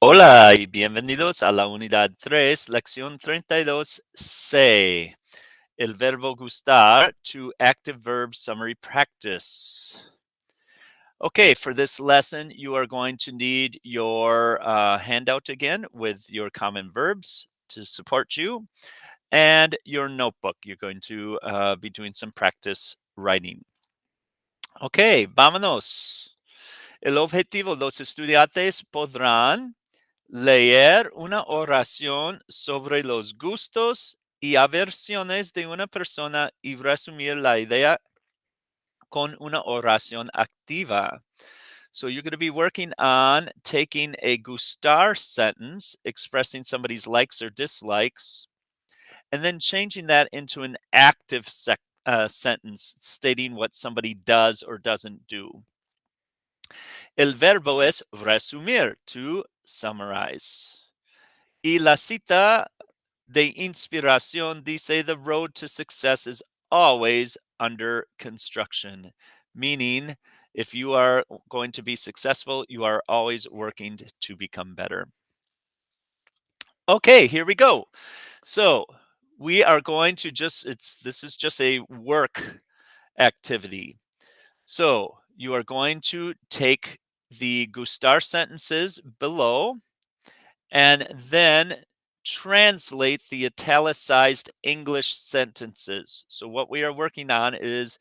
Hola y bienvenidos a la unidad 3, lección 32C. El verbo gustar to active verb summary practice. Okay, for this lesson, you are going to need your handout again with your common verbs to support you and your notebook. You're going to be doing some practice writing. Okay, vámonos. El objetivo, los estudiantes podrán leer una oración sobre los gustos y aversiones de una persona y resumir la idea con una oración activa. So you're going to be working on taking a Gustar sentence expressing somebody's likes or dislikes, and then changing that into an active sentence stating what somebody does or doesn't do. El verbo es resumir, to summarize. Y la cita de inspiración dice the road to success is always under construction, meaning if you are going to be successful, you are always working to become better. Okay, here we go. So we are going to this is just a work activity. So you are going to take the Gustar sentences below and then translate the italicized English sentences. So what we are working on is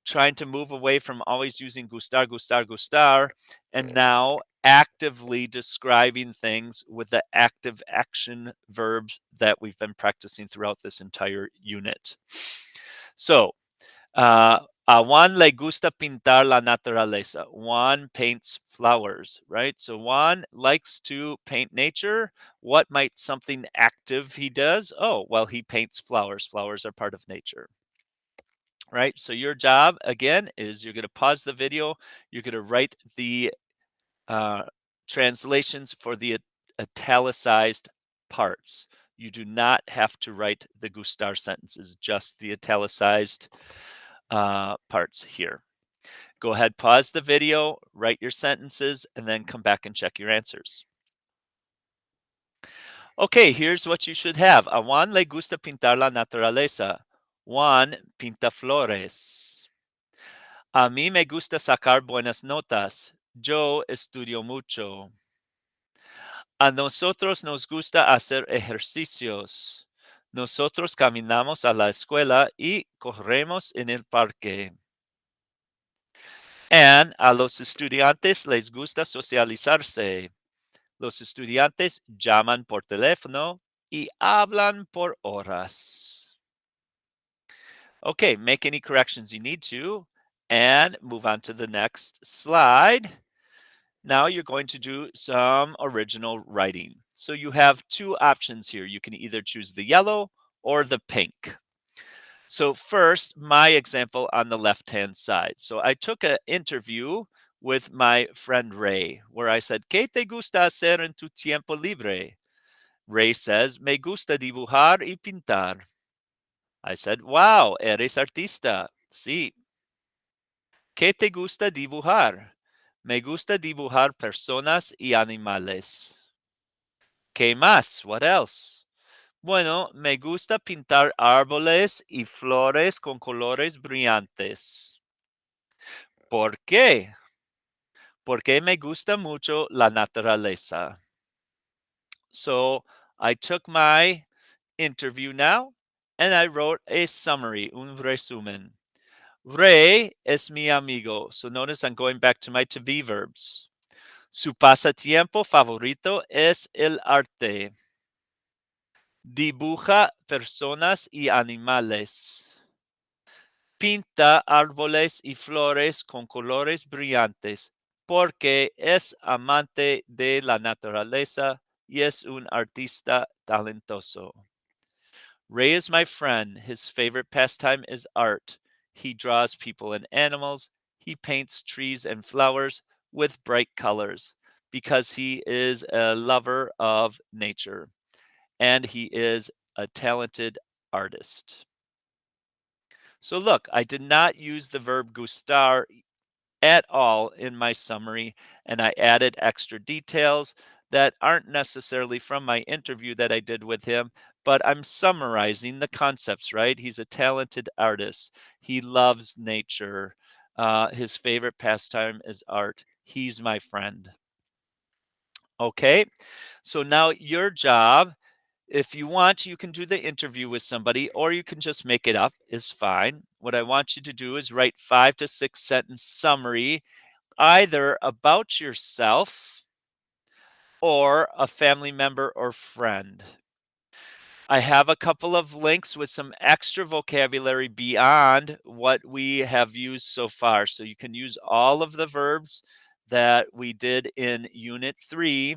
trying to move away from always using gustar, gustar, gustar, and now actively describing things with the active action verbs that we've been practicing throughout this entire unit. So a Juan le gusta pintar la naturaleza. Juan paints flowers, right? So Juan likes to paint nature. What might something active he does? Oh, well, he paints flowers. Flowers are part of nature, right? So your job, again, is you're going to pause the video. You're going to write the translations for the italicized parts. You do not have to write the Gustar sentences, just the italicized parts here. Go ahead, pause the video, write your sentences, and then come back and check your answers. Okay, here's what you should have. A Juan le gusta pintar la naturaleza. Juan pinta flores. A mí me gusta sacar buenas notas. Yo estudio mucho. A nosotros nos gusta hacer ejercicios. Nosotros caminamos a la escuela y corremos en el parque. And a los estudiantes les gusta socializarse. Los estudiantes llaman por teléfono y hablan por horas. Okay, make any corrections you need to and move on to the next slide. Now you're going to do some original writing. So you have two options here. You can either choose the yellow or the pink. So first, my example on the left-hand side. So I took an interview with my friend Ray, where I said, ¿Qué te gusta hacer en tu tiempo libre? Ray says, Me gusta dibujar y pintar. I said, Wow, eres artista. Sí. ¿Qué te gusta dibujar? Me gusta dibujar personas y animales. ¿Qué más? What else? Bueno, me gusta pintar árboles y flores con colores brillantes. ¿Por qué? Porque me gusta mucho la naturaleza. So I took my interview now and I wrote a summary, un resumen. Ray es mi amigo. So notice I'm going back to my to be verbs. Su pasatiempo favorito es el arte. Dibuja personas y animales. Pinta árboles y flores con colores brillantes porque es amante de la naturaleza y es un artista talentoso. Ray is my friend. His favorite pastime is art. He draws people and animals. He paints trees and flowers with bright colors because he is a lover of nature and he is a talented artist. So look, I did not use the verb gustar at all in my summary, and I added extra details that aren't necessarily from my interview that I did with him, but I'm summarizing the concepts, right? He's a talented artist. He loves nature. His favorite pastime is art. He's my friend. Okay, so now your job, if you want, you can do the interview with somebody or you can just make it up, is fine. What I want you to do is write 5 to 6 sentence summary either about yourself or a family member or friend. I have a couple of links with some extra vocabulary beyond what we have used so far. So you can use all of the verbs that we did in Unit 3.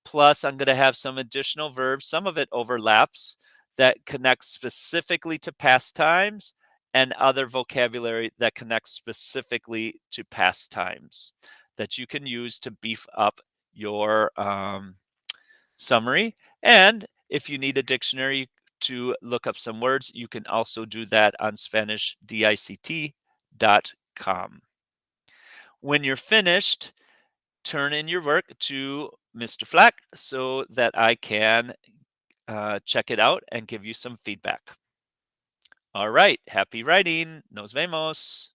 Plus, I'm going to have some additional verbs. Some of it overlaps that connect specifically to past times and other vocabulary that connects specifically to past times that you can use to beef up your summary. And if you need a dictionary to look up some words, you can also do that on SpanishDict.com. When you're finished, turn in your work to Mr. Flack so that I can check it out and give you some feedback. All right, happy writing. Nos vemos.